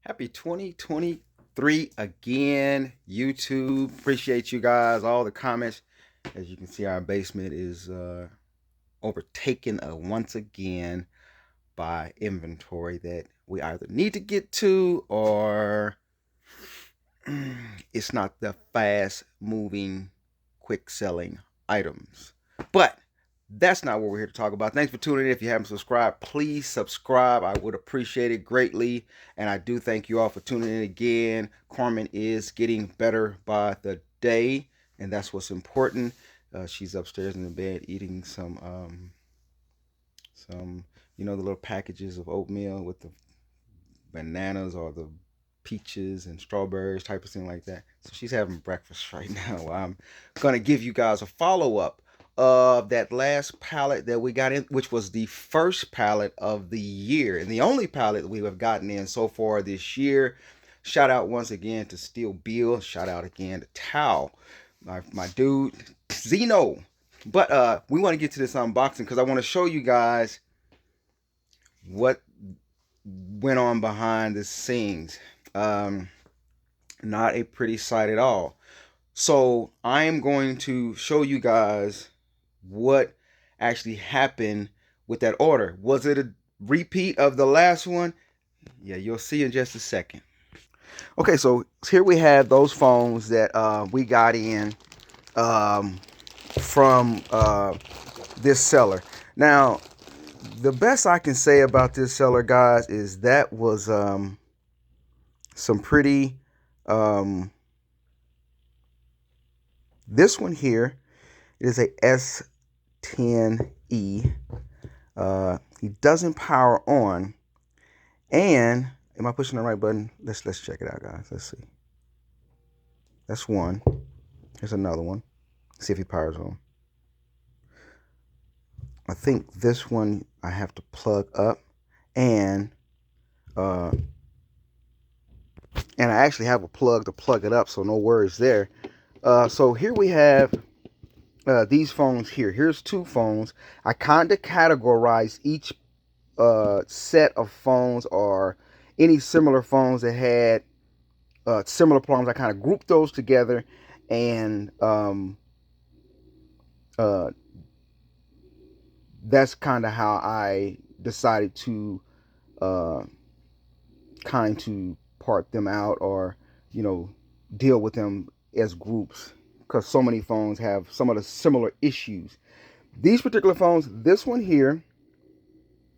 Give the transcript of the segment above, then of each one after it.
Happy 2023 again, YouTube. Appreciate you guys, all the comments. As you can see, our basement is overtaken once again by inventory that we either need to get to or it's not the fast moving, quick selling items. But that's not what we're here to talk about. Thanks for tuning in. If you haven't subscribed, please subscribe. I would appreciate it greatly. And I do thank you all for tuning in again. Carmen is getting better by the day, and that's what's important. She's upstairs in the bed eating some the little packages of oatmeal with the bananas or the peaches and strawberries type of thing like that. So she's having breakfast right now. I'm gonna give you guys a follow up of that last pallet that we got in, which was the first pallet of the year and the only pallet we have gotten in so far this year. Shout out once again to Steel Bill. Shout out again to Tao, my dude Zeno. But we want to get to this unboxing because I want to show you guys what went on behind the scenes. Um, Not a pretty sight at all. So I am going to show you guys what actually happened with that order. Was it a repeat of the last one? Yeah, you'll see in just a second. Okay, so here we have those phones that we got in um, from this seller. Now, the best I can say about this seller, guys, is that was some pretty. This one here is a S10E. He doesn't power on, and am I pushing the right button? Let's check it out, guys. Let's see. That's one. Here's another one. See if he powers on. I think this one I have to plug up, and I actually have a plug to plug it up, so no worries there. So here we have these phones here. Here's two phones. I kind of categorize each set of phones or any similar phones that had similar problems. I kind of grouped those together, and that's kind of how I decided to uh, kind to part them out or deal with them as groups because so many phones have some of the similar issues. These particular phones, this one here,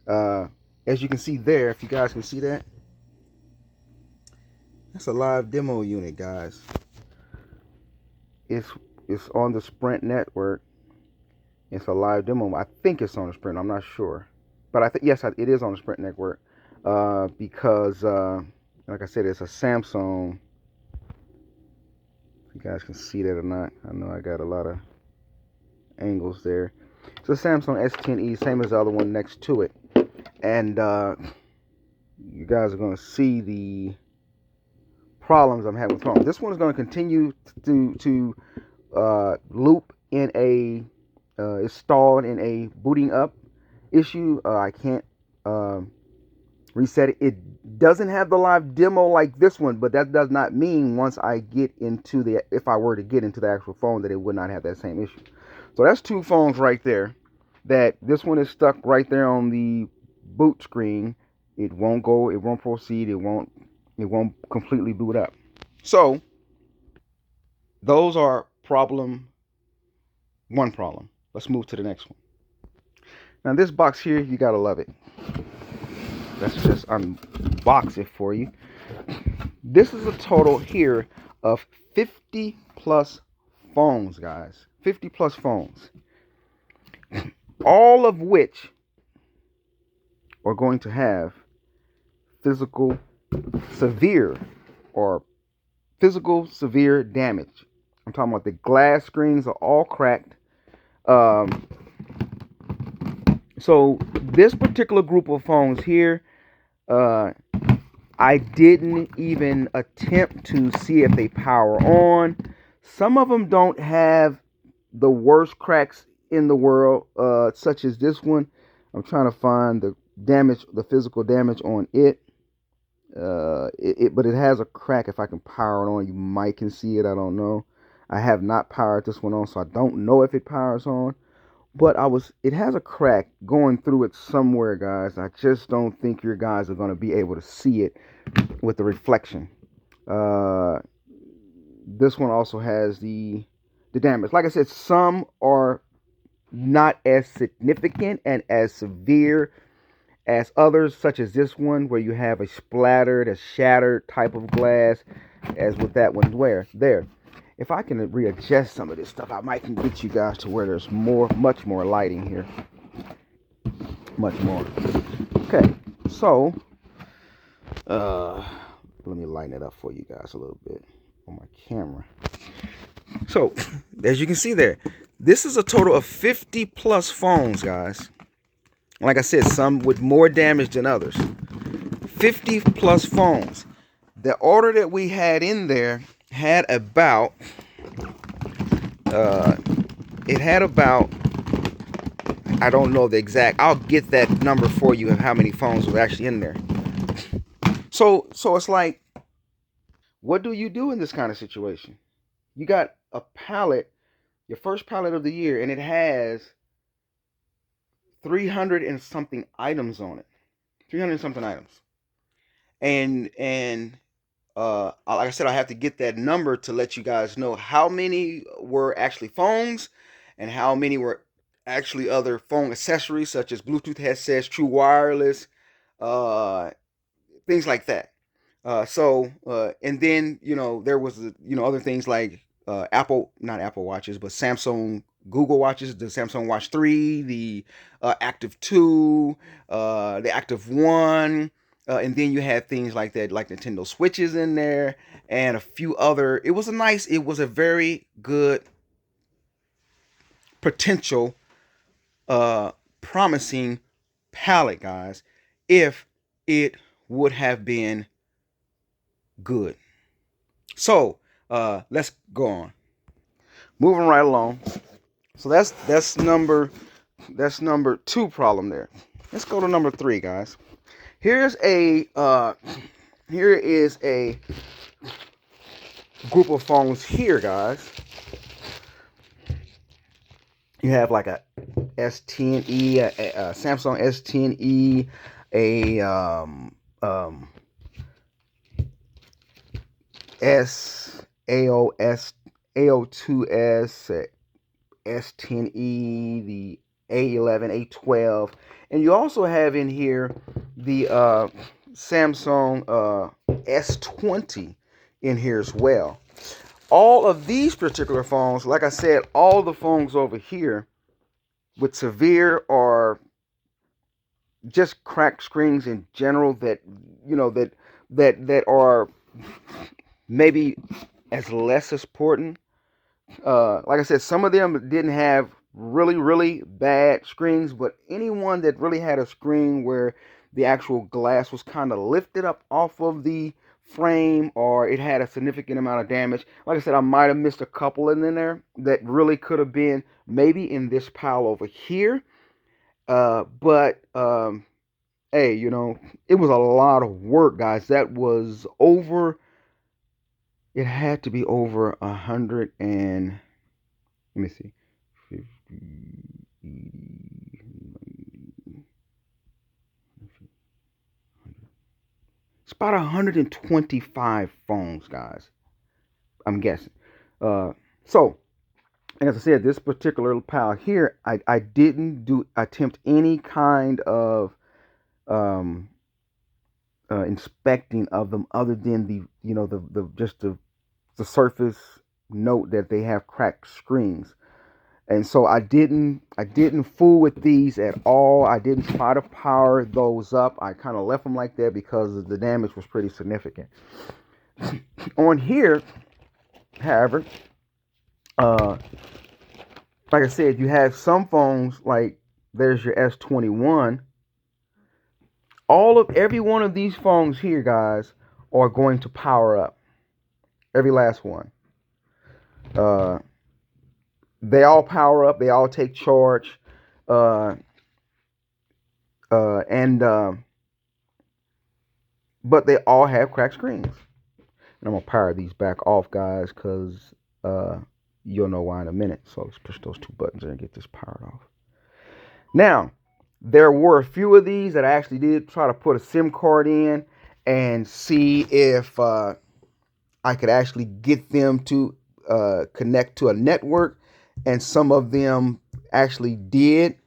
as you can see there, if you guys can see that, that's a live demo unit, guys. It's it's on the Sprint network. It's a live demo. I think it's on the Sprint. I'm not sure, but I think yes, it is on the Sprint network because, like I said, it's a Samsung. If you guys can see that or not, I know I got a lot of angles there. It's a Samsung S10e, same as the other one next to it, and you guys are going to see the problems I'm having with phone. This one is going to continue to loop in a it's stalled in a booting up issue. I can't reset it. It doesn't have the live demo like this one, but that does not mean once I get into if I were to get into the actual phone, that it would not have that same issue. So that's two phones right there. That this one is stuck right there on the boot screen. It won't go. It won't proceed. It won't completely boot up. So those are one problem. Let's move to the next one. Now this box here, you gotta love it. Let's just unbox it for you. This is a total here of 50 plus phones, guys. 50 plus phones. All of which are going to have physical severe damage. I'm talking about the glass screens are all cracked. So this particular group of phones here, I didn't even attempt to see if they power on. Some of them don't have the worst cracks in the world, such as this one. I'm trying to find the physical damage on it. But it has a crack. If I can power it on, you might can see it. I don't know. I have not powered this one on, so I don't know if it powers on. But it has a crack going through it somewhere, guys. I just don't think your guys are going to be able to see it with the reflection. Uh, this one also has the damage. Like I said, some are not as significant and as severe as others, such as this one, where you have a splattered, a shattered type of glass, as with that one where there. If I can readjust some of this stuff, I might can get you guys to where there's much more lighting here. Much more. Okay, so let me lighten it up for you guys a little bit on my camera. So, as you can see there, this is a total of 50 plus phones, guys. Like I said, some with more damage than others. 50 plus phones. The order that we had in there had about I don't know the exact, I'll get that number for you of how many phones were actually in there. So it's like, what do you do in this kind of situation? You got a pallet, your first pallet of the year, and it has 300 and something items on it. 300 and something items. And like I said, I have to get that number to let you guys know how many were actually phones and how many were actually other phone accessories such as Bluetooth headsets, true wireless, uh, things like that. And then there was other things like not Apple watches, but Samsung Google watches, the Samsung Watch 3, the Active 2, the Active 1, and then you had things like that, like Nintendo Switches in there, and a few other. It was a very good potential, promising palette, guys, if it would have been good. So let's go on. Moving right along. So that's number two problem there. Let's go to number three, guys. Here is a group of phones here, guys. You have like a S10e, a Samsung S10e, a AO2S, S10e, the A11, A12, and you also have in here the Samsung S20 in here as well. All of these particular phones, like I said, all the phones over here with severe or just cracked screens in general that that are maybe as less important. Like I said, some of them didn't have really, really bad screens, but anyone that really had a screen where the actual glass was kind of lifted up off of the frame or it had a significant amount of damage. Like I said, I might have missed a couple in there that really could have been maybe in this pile over here. But hey, it was a lot of work, guys. That was over. It had to be over 100 and let me see. 50, 80, it's about 125 phones, guys. I'm guessing. So, as I said, this particular pile here, I didn't attempt any kind of um, inspecting of them other than the surface note that they have cracked screens. And so I didn't fool with these at all. I didn't try to power those up. I kind of left them like that because the damage was pretty significant. On here, however, uh, like I said, you have some phones like there's your S21. Every one of these phones here, guys, are going to power up. Every last one. Uh, they all power up. They all take charge. And but they all have cracked screens. And I'm gonna power these back off, guys, because you'll know why in a minute. So let's push those two buttons there and get this powered off. Now, there were a few of these that I actually did try to put a SIM card in and see if I could actually get them to connect to a network, and some of them actually did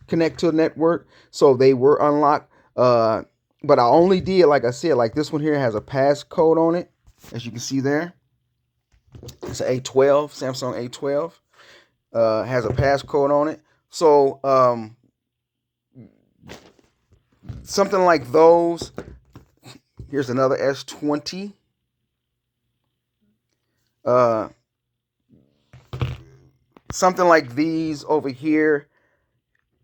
connect to a network, so they were unlocked. But I only did, like I said, like this one here has a passcode on it, as you can see there. It's an A12, Samsung A12. Has a passcode on it. So something like those. Here's another S20. Something like these over here,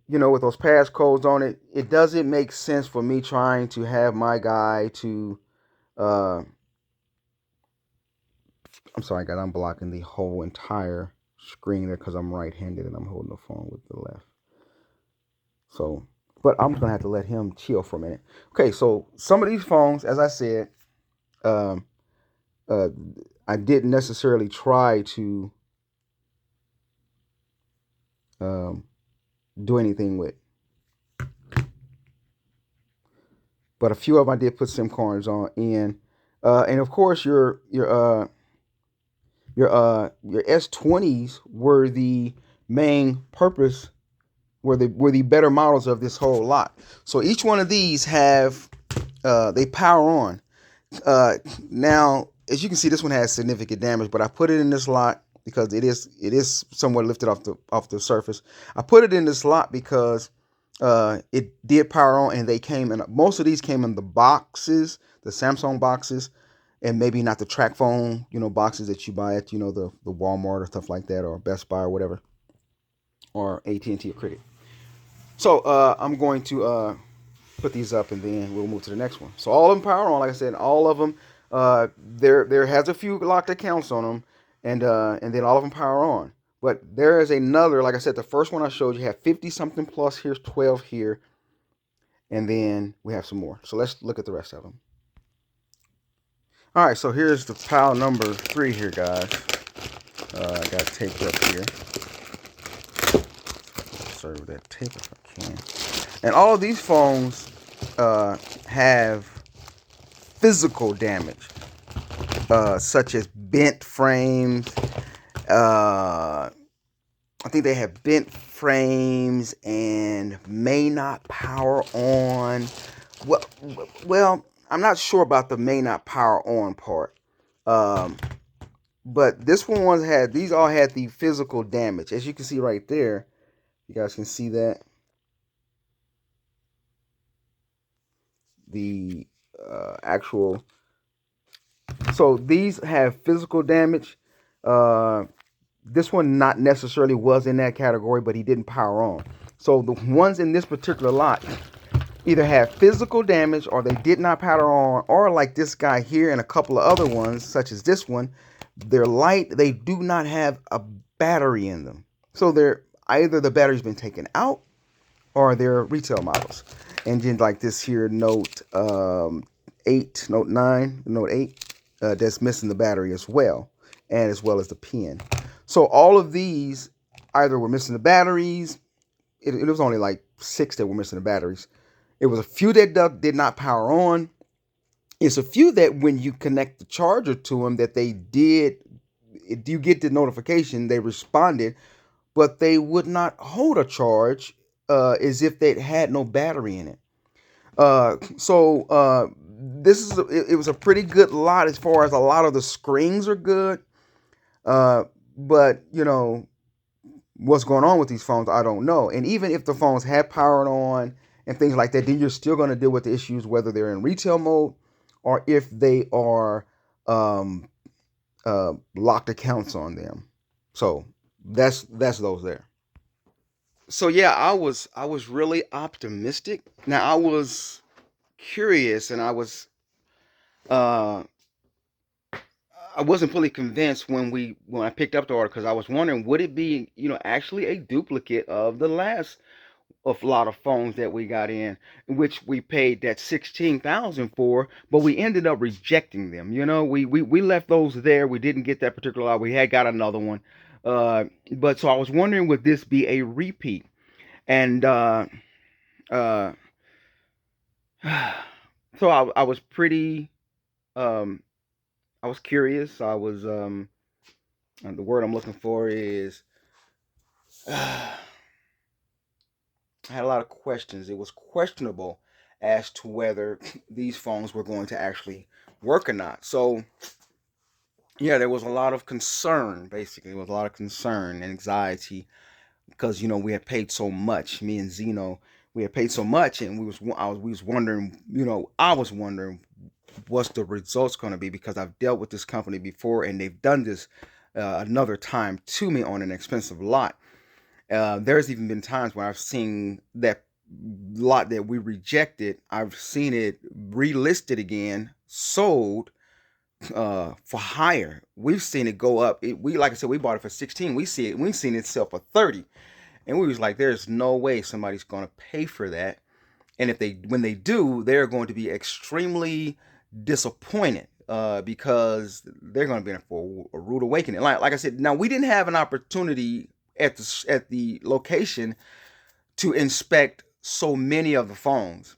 with those passcodes on it, it doesn't make sense for me trying to have my guy to, I'm sorry, guys, I'm blocking the whole entire screen there because I'm right-handed and I'm holding the phone with the left. So, but I'm gonna have to let him chill for a minute. Okay, so some of these phones, as I said, um, I didn't necessarily try to do anything with, but a few of them I did put SIM cards on in, and of course your S20s were the main purpose, were the better models of this whole lot. So each one of these have they power on. Now, as you can see, this one has significant damage, but I put it in this lot because it is somewhat lifted off the surface. I put it in this lot because it did power on, and they came in. Most of these came in the boxes, the Samsung boxes, and maybe not the track phone, boxes that you buy at, the Walmart or stuff like that, or Best Buy or whatever, or AT&T or Cricket. So I'm going to put these up, and then we'll move to the next one. So all of them power on, like I said, all of them. There has a few locked accounts on them, and then all of them power on. But there is another, like I said, the first one I showed you had 50 something plus. Here's 12 here, and then we have some more. So let's look at the rest of them. All right, so here's the pile number 3 here, guys. I got it taped up here. Serve that tape if I can. And all of these phones have physical damage, such as bent frames. I think they have bent frames and may not power on. Well, I'm not sure about the may not power on part. But these all had the physical damage. As you can see right there, you guys can see that. The actual. So these have physical damage. This one not necessarily was in that category, but he didn't power on. So the ones in this particular lot either have physical damage, or they did not power on, or like this guy here and a couple of other ones, such as this one, they're light. They do not have a battery in them. So they're either the battery's been taken out, or they're retail models. And then like this here, Note 8, Note 9, Note 8, that's missing the battery as well, and as well as the pin. So all of these either were missing the batteries. It was only like 6 that were missing the batteries. It was a few that did not power on. It's a few that when you connect the charger to them that they did, you get the notification, they responded, but they would not hold a charge as if they had no battery in it. So it was a pretty good lot as far as a lot of the screens are good. But what's going on with these phones, I don't know. And even if the phones had powered on and things like that, then you're still going to deal with the issues, whether they're in retail mode or if they are locked accounts on them. So that's those there. So yeah, I was really optimistic. Now I was curious, and uh I wasn't fully convinced when I picked up the order, because I was wondering, would it be actually a duplicate of the last of a lot of phones that we got in which we paid that 16,000 for, but we ended up rejecting them. You know, we left those there. We didn't get that particular lot. We had got another one. But so I was wondering, would this be a repeat? And uh, so I was pretty, um, I was curious. I was, the word I'm looking for is, I had a lot of questions. It was questionable as to whether these phones were going to actually work or not. So yeah, there was a lot of concern. Basically, there was a lot of concern and anxiety because we had paid so much. Me and Zeno, we had paid so much, and we was wondering. I was wondering what's the results going to be, because I've dealt with this company before, and they've done this another time to me on an expensive lot. There's even been times where I've seen that lot that we rejected. I've seen it relisted again, sold for higher. We've seen it go up. We like I said, we bought it for 16. We've seen it sell for 30. And we was like, there's no way somebody's gonna pay for that. And when they do, they're going to be extremely disappointed, because they're going to be in for a rude awakening. Like I said, now we didn't have an opportunity at the location to inspect so many of the phones.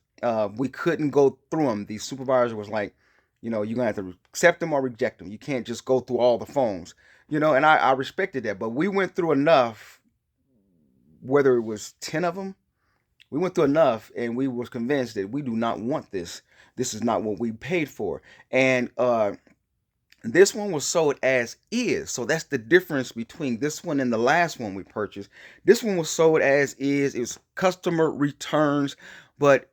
We couldn't go through them. The supervisor was like, you're gonna have to accept them or reject them. You can't just go through all the phones. And I respected that, but we went through enough. Whether it was 10 of them, we went through enough, and we was convinced that we do not want this. This is not what we paid for. And this one was sold as is. So that's the difference between this one and the last one we purchased. This one was sold as is. It was customer returns, but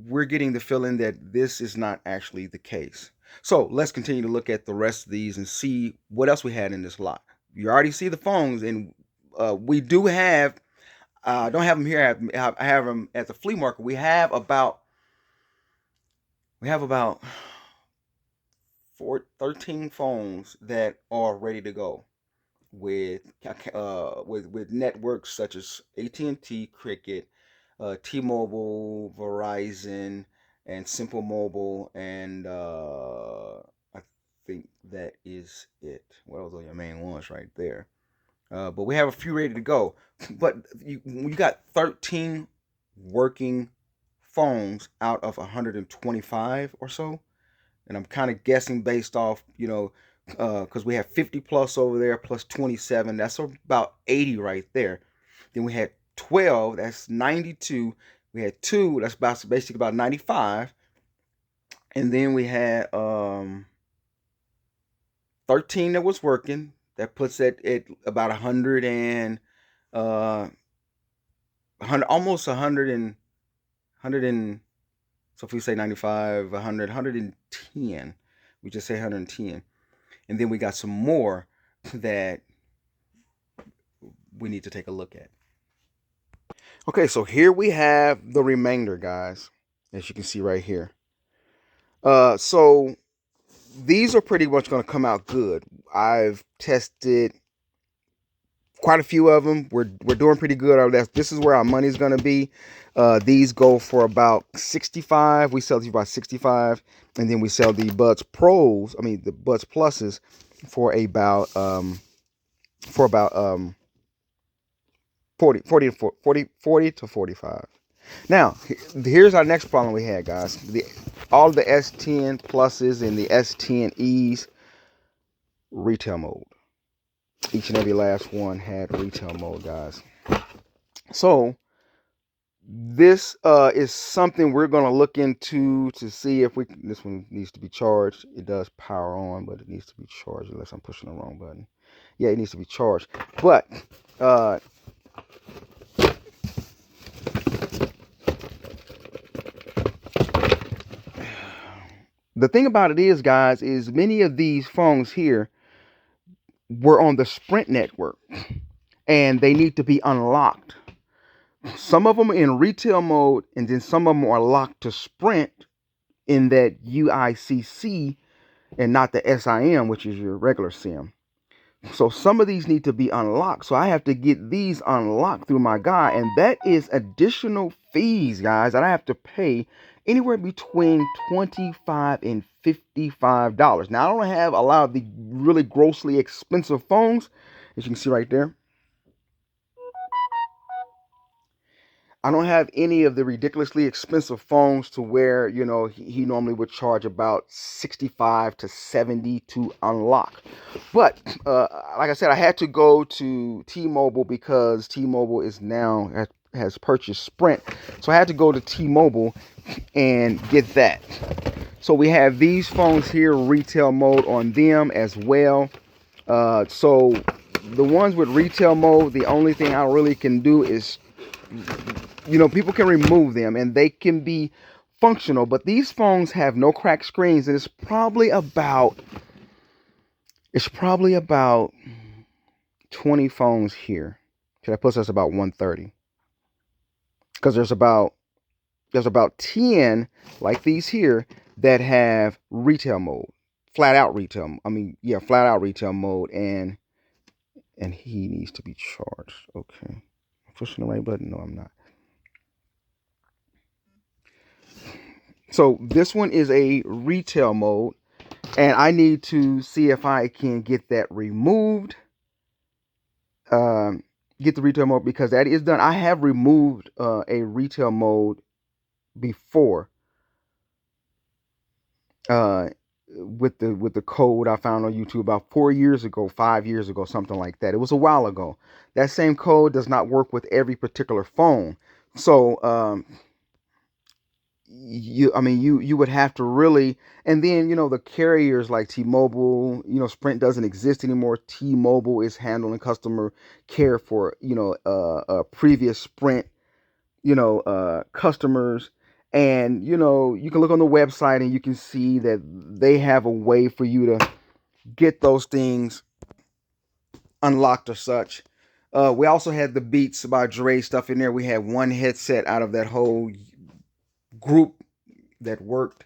we're getting the feeling that this is not actually the case. So let's continue to look at the rest of these and see what else we had in this lot. You already see the phones, and we do have, I don't have them here. I have them at the flea market. We have about 13 phones that are ready to go with networks such as AT&T, Cricket, T-Mobile, Verizon, and Simple Mobile, and I think that is it. Well, those are your main ones right there. But we have a few ready to go. But you got 13 working phones out of 125 or so. And I'm kind of guessing based off, because we have 50 plus over there, plus 27. That's about 80 right there. Then we had 12. That's 92. We had 2. That's basically about 95. And then we had 13 that was working. That puts it at about 100 and 100, almost 100 and 100 and, so if we say 95, 100, 110, we just say 110. And then we got some more that we need to take a look at. Okay, so here we have the remainder, guys, as you can see right here. So these are pretty much going to come out good. I've tested quite a few of them. We're doing pretty good on that. This is where our money's going to be. These go for about 65. We sell these for about 65, and then we sell the Buds Pros. I mean the Buds Pluses for about 40 to 45. Now, here's our next problem we had, guys. All the S10 Pluses and the S10Es retail mode. Each and every last one had retail mode, guys. So this is something we're going to look into to see if this one needs to be charged. It does power on, but it needs to be charged unless I'm pushing the wrong button. Yeah, it needs to be charged. But the thing about it is, guys, is many of these phones here were on the Sprint network, and they need to be unlocked. Some of them are in retail mode, and then some of them are locked to Sprint in that UICC and not the SIM, which is your regular SIM. So some of these need to be unlocked. So I have to get these unlocked through my guy. And that is additional fees, guys, that I have to pay anywhere between $25 and $55. Now, I don't have a lot of the really grossly expensive phones, as you can see right there. I don't have any of the ridiculously expensive phones to where, he normally would charge about 65 to 70 to unlock. But like I said, I had to go to T-Mobile because T-Mobile is now has purchased Sprint. So I had to go to T-Mobile and get that. So we have these phones here, retail mode on them as well. So the ones with retail mode, the only thing I really can do is, people can remove them and they can be functional, but these phones have no cracked screens, and it's probably about 20 phones here. That puts us about 130, because there's about 10 like these here that have retail mode, flat out retail. Flat out retail mode, and he needs to be charged. Okay, I'm pushing the right button. No, I'm not. So this one is a retail mode, and I need to see if I can get that removed. Get the retail mode, because that is done. I have removed a retail mode before, uh, with the code I found on YouTube about 4 years ago, 5 years ago, something like that. It was a while ago. That same code does not work with every particular phone. So you would have to really, and then the carriers like T-Mobile, Sprint doesn't exist anymore. T-Mobile is handling customer care for previous Sprint customers. And you can look on the website and you can see that they have a way for you to get those things unlocked or such. We also had the Beats by Dre stuff in there. We had one headset out of that whole group that worked.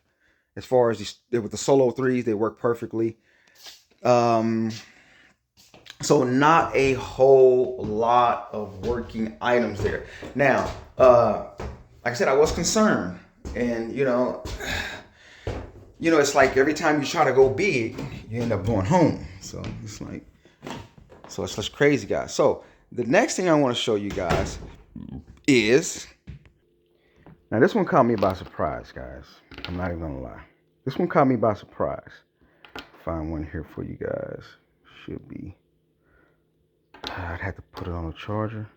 As far as with the Solo 3s, they work perfectly. So not a whole lot of working items there. Now, like I said, I was concerned, and it's like every time you try to go big, you end up going home. So it's just crazy, guys. So the next thing I want to show you guys is, now this one caught me by surprise, guys. I'm not even gonna lie. This one caught me by surprise. Find one here for you guys. Should be. I'd have to put it on a charger.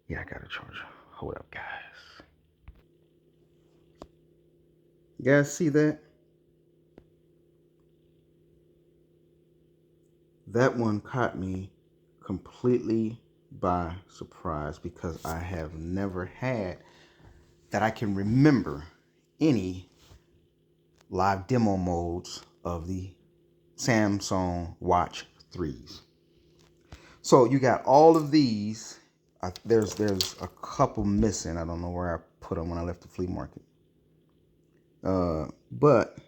Yeah, I got a charger. Hold up, guys. You guys see that? That one caught me completely by surprise, because I have never had, that I can remember, any live demo modes of the Samsung Watch 3s. So you got all of these. There's a couple missing. I don't know where I put them when I left the flea market. But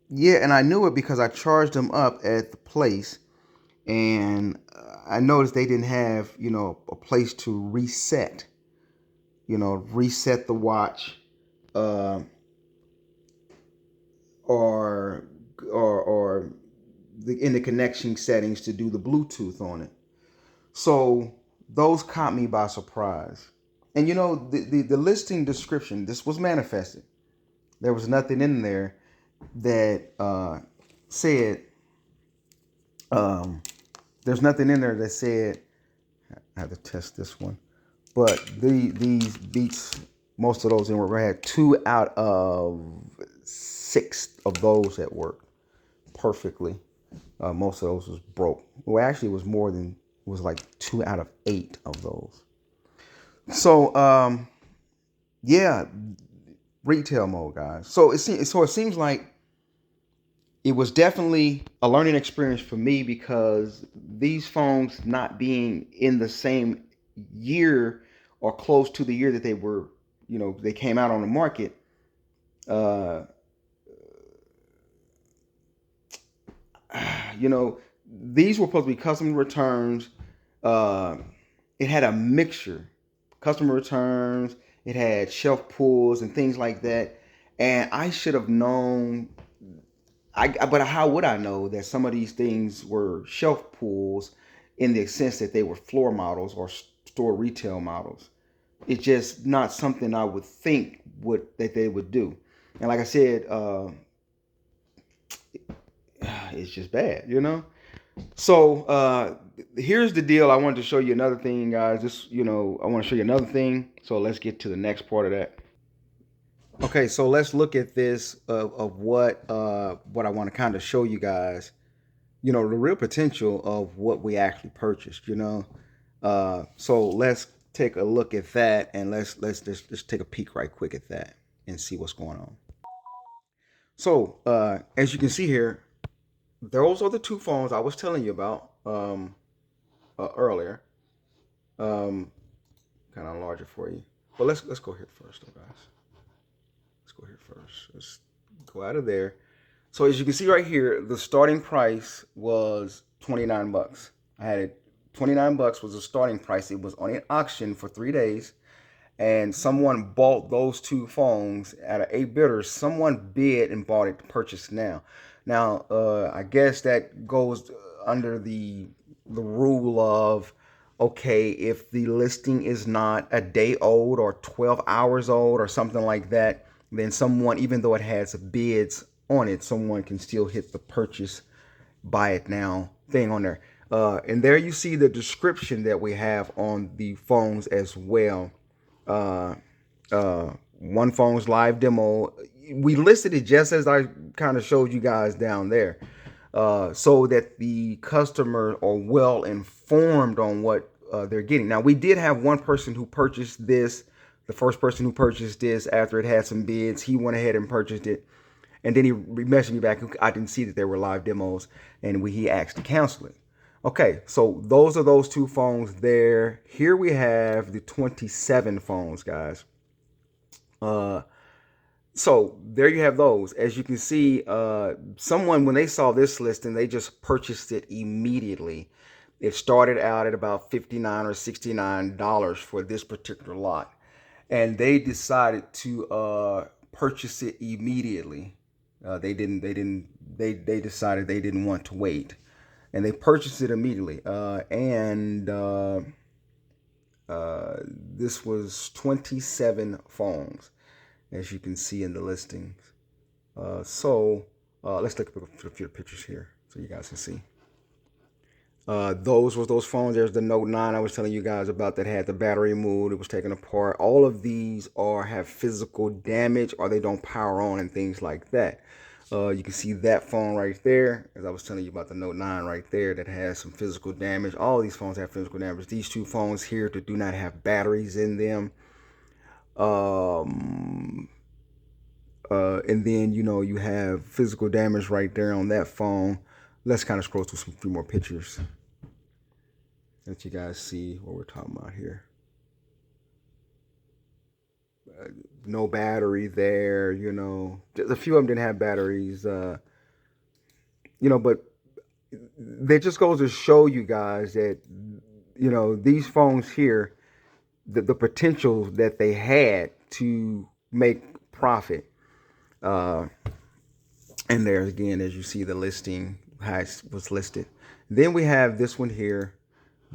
yeah, and I knew it because I charged them up at the place, and I noticed they didn't have a place to reset the watch, uh, or in the connection settings to do the Bluetooth on it. So those caught me by surprise. And the listing description, this was manifested. There was nothing in there that said, there's nothing in there that said, I have to test this one, but these Beats, most of those didn't work. I had 2 out of 6 of those that worked perfectly. Most of those was broke. Well, actually, it was more than, it was like 2 out of 8 of those. So yeah, retail mode, guys. So it seems like it was definitely a learning experience for me, because these phones not being in the same year or close to the year that they were, they came out on the market. you know, these were supposed to be custom returns. Uh, it had a mixture, customer returns. It had shelf pulls and things like that. And I should have known. But how would I know that some of these things were shelf pulls in the sense that they were floor models or store retail models? It's just not something I would think would that they would do. And like I said, it's just bad, you know. So here's the deal. I wanted to show you another thing, guys. I want to show you another thing. So let's get to the next part of that. Okay, so let's look at this of what I want to kind of show you guys. The real potential of what we actually purchased. So let's take a look at that, and let's just take a peek right quick at that and see what's going on. So as you can see here, those are the two phones I was telling you about earlier. Kind of larger for you, but let's go here first, though, guys. Let's go here first. Let's go out of there. So as you can see right here, the starting price was 29 bucks. I had it. 29 bucks was the starting price. It was on an auction for 3 days, and someone bought those two phones at an 8 bidders. Someone bid and bought it to purchase now. Now, I guess that goes under the rule of, okay, if the listing is not a day old or 12 hours old or something like that, then someone, even though it has bids on it, someone can still hit the purchase, buy it now thing on there. And there you see the description that we have on the phones as well. One phone's live demo. We listed it just as I kind of showed you guys down there, so that the customer are well informed on what they're getting. Now, we did have one person who purchased this. The first person who purchased this after it had some bids, he went ahead and purchased it. And then he messaged me back. I didn't see that there were live demos, and he asked to cancel it. Okay, so those are those two phones there. Here we have the 27 phones, guys. So there you have those. As you can see, someone, when they saw this listing, they just purchased it immediately. It started out at about $59 or $69 for this particular lot, and they decided to purchase it immediately. They decided they didn't want to wait, and they purchased it immediately. This was 27 phones, as you can see in the listings. Let's look at a few pictures here so you guys can see. Those phones. There's the Note 9 I was telling you guys about that had the battery moved. It was taken apart. All of these have physical damage, or they don't power on and things like that. You can see that phone right there, as I was telling you about the Note 9 right there, that has some physical damage. All of these phones have physical damage. These two phones here that do not have batteries in them. And then, you have physical damage right there on that phone. Let's kind of scroll through few more pictures. Let you guys see what we're talking about here. No battery there, a few of them didn't have batteries, but that just goes to show you guys that, these phones here, the potential that they had to make profit. And there again, as you see the listing, how it was listed. Then we have this one here.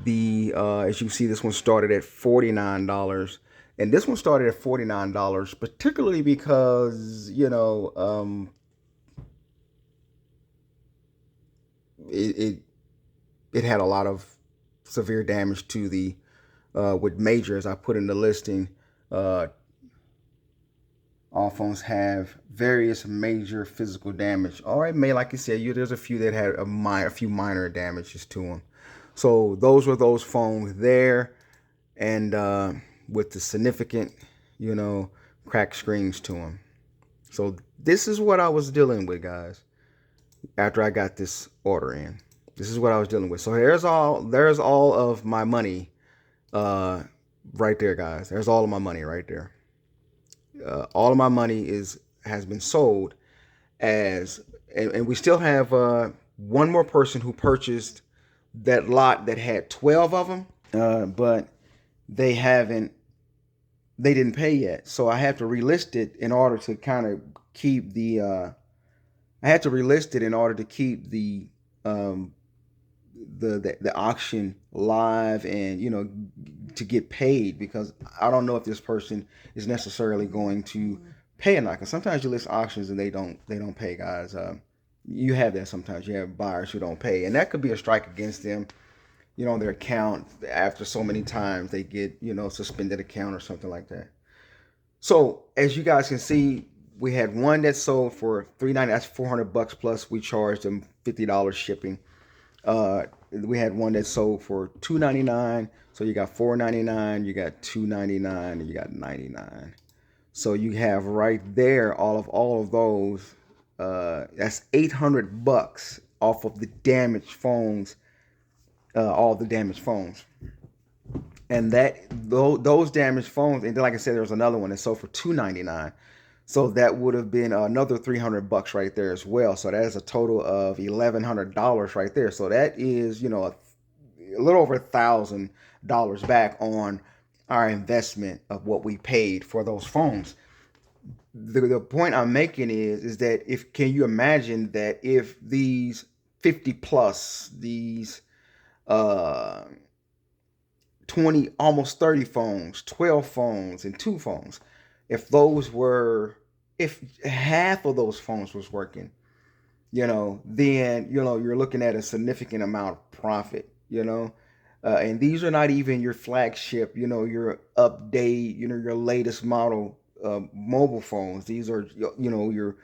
As you see, this one started at $49, and this one started at $49, particularly because it had a lot of severe damage to the with major, as I put in the listing. All phones have various major physical damage. All right, like you said, there's a few that had a few minor damages to them. So those were those phones there, and with the significant, cracked screens to them. So this is what I was dealing with, guys. After I got this order in, this is what I was dealing with. So there's all of my money, right there, guys. There's all of my money right there. All of my money has been sold and we still have one more person who purchased that lot that had 12 of them, but they haven't they didn't pay yet. So I have to relist it in order to kind of keep the I had to relist it in order to keep um, the auction live, and to get paid, because I don't know if this person is necessarily going to pay or not. Because sometimes you list auctions and they don't pay, guys. You have that sometimes. You have buyers who don't pay, and that could be a strike against them. Their account, after so many times they get suspended account or something like that. So as you guys can see, we had one that sold for $390. That's $400 plus we charged them $50 shipping. We had one that sold for $299. So you got $499, you got $299, and you got $99. So you have right there all of those. That's $800 off of the damaged phones. All the damaged phones. And those damaged phones, and then like I said, there was another one that sold for $299. So that would have been another $300 right there as well. So that is a total of $1,100 right there. So that is, a little over $1,000 back on our investment of what we paid for those phones. The point I'm making is that, can you imagine that if these 50 plus, these uh 20, almost 30 phones, 12 phones, and 2 phones, if half of those phones was working, then you're looking at a significant amount of profit. And these are not even your flagship, your update, your latest model mobile phones. These are your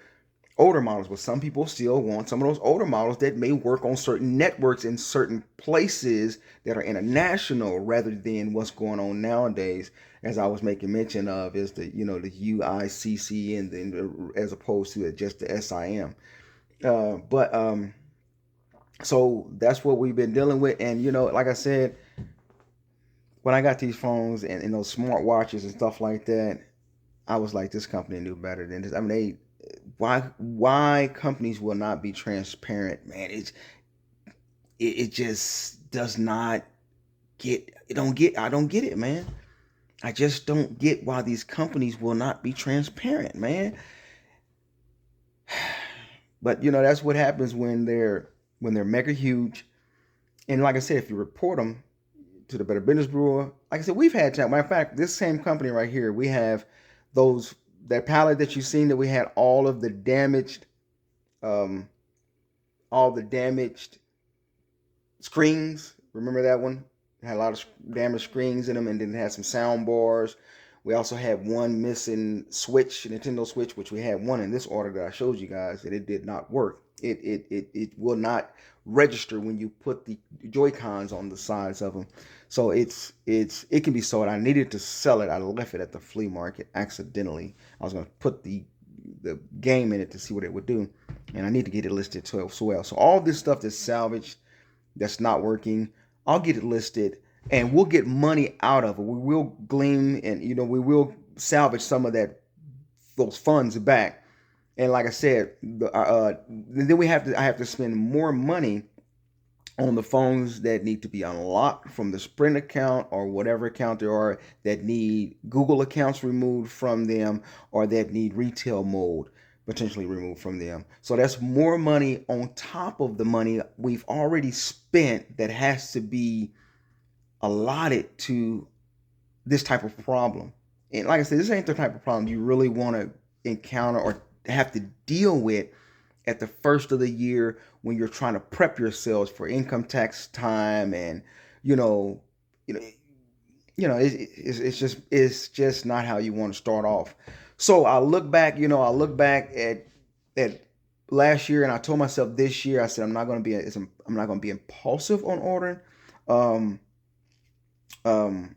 older models, but some people still want some of those older models that may work on certain networks in certain places that are international, rather than what's going on nowadays, as I was making mention of, is the the UICC, and then as opposed to just the SIM. But so that's what we've been dealing with. And like I said, when I got these phones and those smart watches and stuff like that, I was like, this company knew better than this. I mean, why companies will not be transparent, man? It just does not get. I don't get it, man. I just don't get why these companies will not be transparent, man. But that's what happens when they're mega huge. And like I said, if you report them to the Better Business Bureau, like I said, we've had time. Matter of fact, this same company right here, we have that pallet that you've seen, that we had um, all the damaged screens. Remember that one? It had a lot of damaged screens in them, and then it had some sound bars. We also had one missing switch, a Nintendo Switch, which we had one in this order that I showed you guys, that it did not work. It will not register when you put the Joy-Cons on the sides of them. So it can be sold. I needed to sell it. I left it at the flea market accidentally. I was going to put the game in it to see what it would do, and I need to get it listed too as well. So all this stuff that's salvaged, that's not working, I'll get it listed, and we'll get money out of it. We will glean, and we will salvage some of those funds back. And like I said, then I have to spend more money on the phones that need to be unlocked from the Sprint account or whatever account there are, that need Google accounts removed from them, or that need retail mode potentially removed from them. So that's more money on top of the money we've already spent, that has to be allotted to this type of problem. And like I said, this ain't the type of problem you really want to encounter or have to deal with at the first of the year, when you're trying to prep yourselves for income tax time. And you know you know it's just not how you want to start off. So I look back, at last year, and I told myself this year, I said, I'm not going to be impulsive on ordering. um um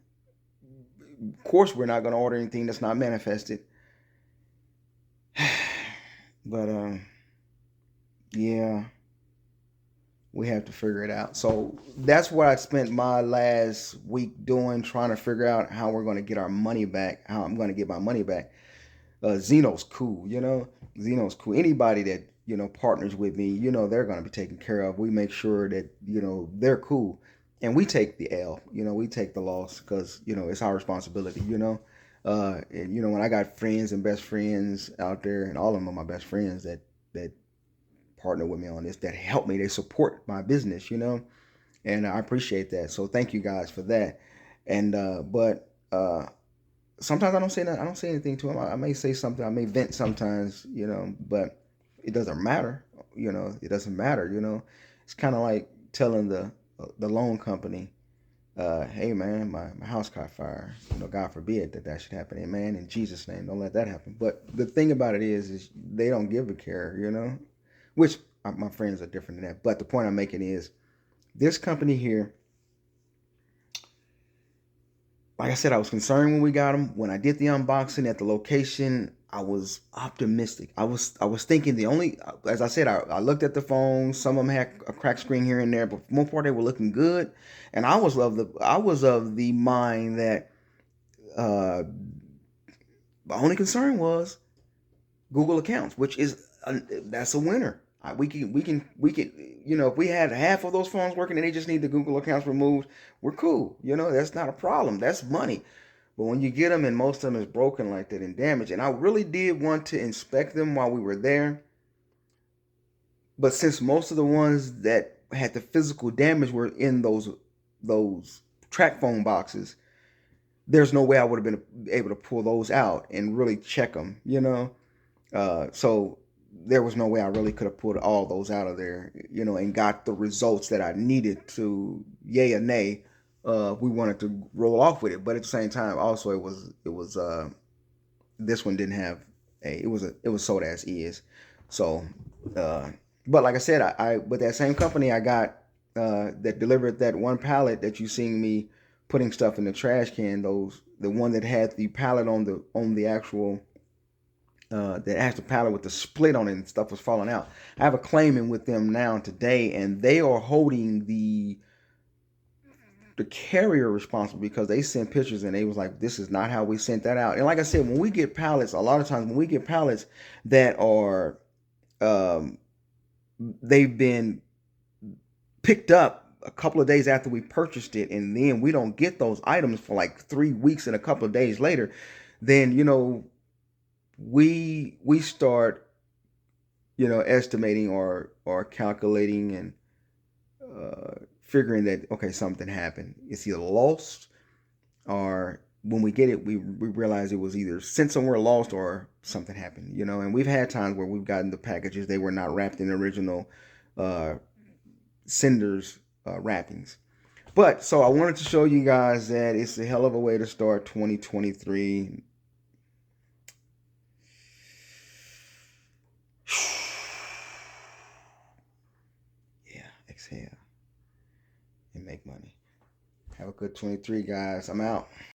of course, we're not going to order anything that's not manifested. But yeah, we have to figure it out. So that's what I spent my last week doing, trying to figure out how we're going to get our money back, how I'm going to get my money back. Zeno's cool. Zeno's cool. Anybody that partners with me, they're going to be taken care of. We make sure that, they're cool. And we take the L, we take the loss because, it's our responsibility, and, when I got friends and best friends out there, and all of them are my best friends that partner with me on this, that help me, they support my business, and I appreciate that. So thank you guys for that. And, but, sometimes I don't say that. I don't say anything to them. I may say something. I may vent sometimes, but it doesn't matter. It doesn't matter. It's kind of like telling the loan company, "Hey man, my house caught fire. God forbid that should happen. Amen. In Jesus' name, don't let that happen." But the thing about it is they don't give a care. Which my friends are different than that. But the point I'm making is this company here, like I said, I was concerned when we got them. When I did the unboxing at the location, I was optimistic. I was thinking the only, as I said, I looked at the phone. Some of them had a cracked screen here and there, but for the most part they were looking good. And I was of the mind that uh, my only concern was Google accounts, which is that's a winner. We can if we had half of those phones working and they just need the Google accounts removed, we're cool. That's not a problem. That's money. But when you get them and most of them is broken like that and damaged, and I really did want to inspect them while we were there, but since most of the ones that had the physical damage were in those track phone boxes, there's no way I would have been able to pull those out and really check them. So there was no way I really could have pulled all those out of there, and got the results that I needed to, yay or nay. We wanted to roll off with it, but at the same time, also it was this one didn't have it was sold as is. So, uh, but like I said, I with that same company I got that delivered that one pallet that you seen me putting stuff in the trash can. The one that had the pallet on the actual that actual pallet with the split on it and stuff was falling out. I have a claimant with them now today, and they are holding the carrier responsible because they sent pictures and they was like, this is not how we sent that out. And like I said, when we get pallets, a lot of times when we get pallets that are um, they've been picked up a couple of days after we purchased it, and then we don't get those items for like 3 weeks and a couple of days later, then we start estimating or calculating and figuring that, okay, something happened. It's either lost, or when we get it, we realize it was either sent somewhere lost or something happened. And we've had times where we've gotten the packages, they were not wrapped in the original uh, sender's wrappings. But so I wanted to show you guys that it's a hell of a way to start 2023. Yeah, exhale and make money. Have a good 23, guys. I'm out.